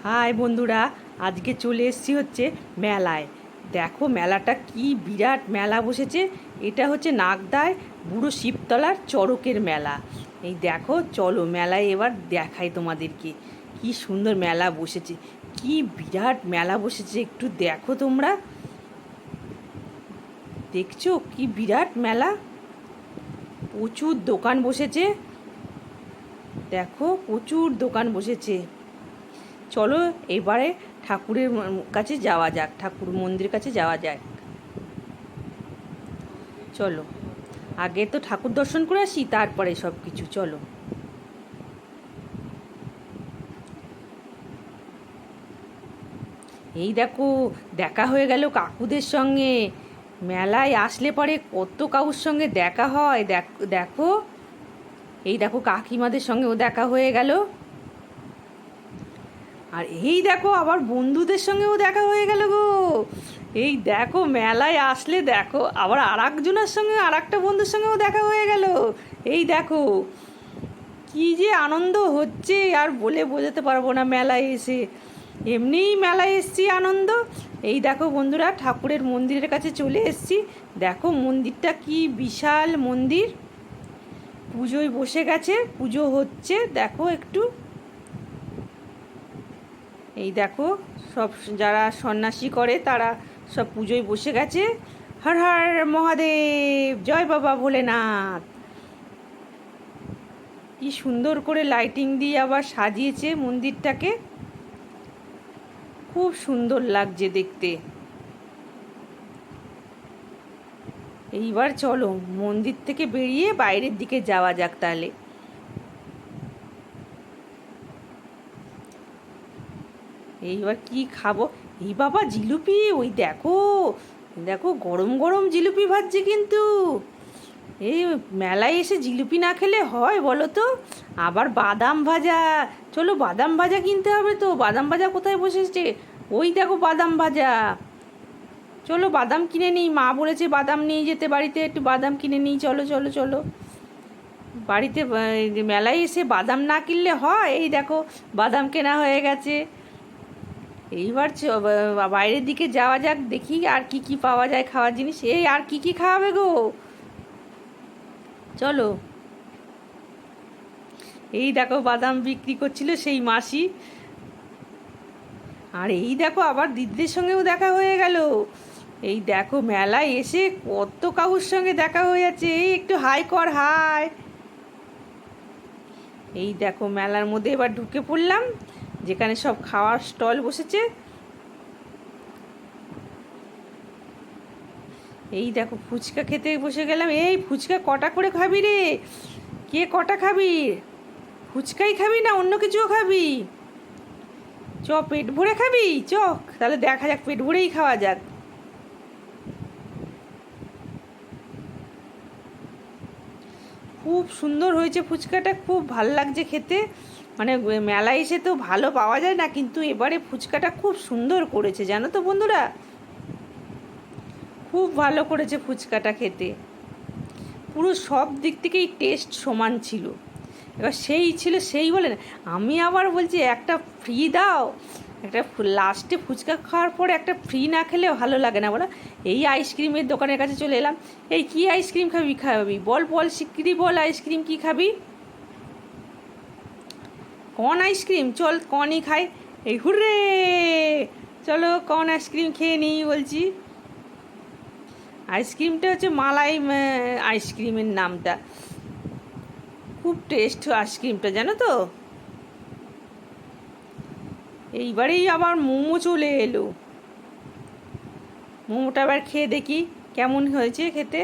High বন্ধুরা, আজকে চলে এসেছি হচ্ছে মেলায়। দেখো মেলাটা কি বিরাট মেলা বসেছে। এটা হচ্ছে নাগদায় বুড়ো শিবতলার চড়কের মেলা। এই দেখো, চলো মেলায় এবার দেখাই তোমাদেরকে কি সুন্দর মেলা বসেছে, কি বিরাট মেলা বসেছে। একটু দেখো তোমরা, দেখছো কি বিরাট মেলা। প্রচুর দোকান বসেছে, দেখো প্রচুর দোকান বসেছে। চলো এবারে ঠাকুরের কাছে যাওয়া যাক, ঠাকুর মন্দিরের কাছে যাওয়া যাক। চলো আগে তো ঠাকুর দর্শন করে আসি, তারপরে সব কিছু। চলো, এই দেখো দেখা হয়ে গেল কাকুদের সঙ্গে। মেলায় আসলে পরে কত কাকুর সঙ্গে দেখা হয়। দেখো, এই দেখো কাকিমাদের সঙ্গেও দেখা হয়ে গেল। আর এই দেখো আবার বন্ধুদের সঙ্গেও দেখা হয়ে গেল গো। এই দেখো মেলায় আসলে দেখো আবার আর একজনের সঙ্গে, আর একটা বন্ধুর সঙ্গেও দেখা হয়ে গেল। এই দেখো কি যে আনন্দ হচ্ছে, আর বলে বোঝাতে পারবো না। মেলায় এসে এমনিই মেলায় এসছি আনন্দ। এই দেখো বন্ধুরা, ঠাকুরের মন্দিরের কাছে চলে এসছি। দেখো মন্দিরটা কি বিশাল মন্দির। পুজোয় বসে গেছে, পুজো হচ্ছে। দেখো একটু, এই দেখো সব যারা সন্ন্যাসী করে তারা সব পুজোয় বসে গেছে। হর হর মহাদেব, জয় বাবা ভোলেনাথ। কি সুন্দর করে লাইটিং দিয়ে আবার সাজিয়েছে মন্দিরটাকে, খুব সুন্দর লাগছে দেখতে। এইবার চলো মন্দির থেকে বেরিয়ে বাইরের দিকে যাওয়া যাক তাহলে। এইবার কি খাবো? এই বাবা জিলিপি, ওই দেখো দেখো গরম গরম জিলিপি ভাজছে কিন্তু। এই মেলায় এসে জিলিপি না খেলে হয় বলো তো? আবার বাদাম ভাজা, চলো বাদাম ভাজা কিনতে হবে তো। বাদাম ভাজা কোথায় বসেছে? ওই দেখো বাদাম ভাজা। চলো বাদাম কিনে নিই, মা বলেছে বাদাম নিয়ে যেতে বাড়িতে, একটু বাদাম কিনে নিই। চলো চলো চলো বাড়িতে। মেলায় এসে বাদাম না কিনলে হয়? এই দেখো বাদাম কেনা হয়ে গেছে। এইবার বাইরের দিকে যাওয়া যাক, দেখি আর কি কি পাওয়া যায় খাওয়ার জিনিস। এই আর কি কি খাওয়াবে গো? চলো, এই দেখো বাদাম বিক্রি করছিল সেই মাসি। আর এই দেখো আবার দিদিদের সঙ্গেও দেখা হয়ে গেল। এই দেখো মেলায় এসে কত কাকুর সঙ্গে দেখা হয়ে যাচ্ছে। এই একটু হাই কর, হাই। এই দেখো মেলার মধ্যে এবার ঢুকে পড়লাম, যেখানে সব খাওয়ার স্টল বসেছে। এই দেখো ফুচকা খেতে বসে গেলাম। এই ফুচকা কটা করে খাবি রে? কে কটা খাবি? ফুচকাই খাবি না অন্য কিছুও খাবি? চ পেট ভরে খাবি, চ তাহলে দেখা যাক, পেট ভরেই খাওয়া যাক। খুব সুন্দর হয়েছে ফুচকাটা, খুব ভাল লাগছে খেতে। মানে মেলায় এসে তো ভালো পাওয়া যায় না, কিন্তু এবারে ফুচকাটা খুব সুন্দর করেছে জানো তো বন্ধুরা। খুব ভালো করেছে ফুচকাটা খেতে, পুরো সব দিক থেকেই টেস্ট সমান ছিল। এবার সেই ছিল সেই বলে না, আমি আবার বলছি একটা ফ্রি দাও। একটা লাস্টে ফুচকা খাওয়ার পরে একটা ফ্রি না খেলে ভালো লাগে না বলো। এই আইসক্রিমের দোকানের কাছে চলে এলাম। এই কি আইসক্রিম খাবি বল বল শিগগিরি বল, আইসক্রিম কি খাবি? কর্ন আইসক্রিম, চল কর্নই খাই। এই হুররে, চলো কর্ন আইসক্রিম খেয়ে নিই বলছি। আইসক্রিমটা হচ্ছে মালাই আইসক্রিমের নামটা। খুব টেস্ট আইসক্রিমটা জানো তো। এইবারেই আবার মোমো চলে এলো। মোমোটা আবার খেয়ে দেখি কেমন হয়েছে খেতে।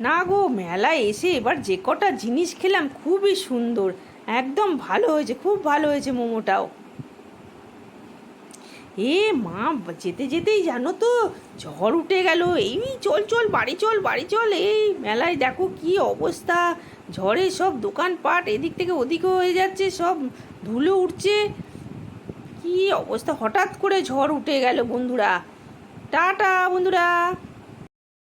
না গো, মেলায় এসে এবার যে কটা জিনিস খেলাম খুবই সুন্দর, একদম ভালো হয়েছে, খুব ভালো হয়েছে মোমোটাও। এ মা, যেতে যেতেই জানো তো ঝড় উঠে গেল। এই চল চল বাড়ি চল বাড়ি চল। এই মেলায় দেখো কি অবস্থা, ঝড়ে সব দোকানপাট এদিক থেকে ওদিকে হয়ে যাচ্ছে, সব ধুলো উঠছে। কি অবস্থা, হঠাৎ করে ঝড় উঠে গেল বন্ধুরা। টাটা বন্ধুরা।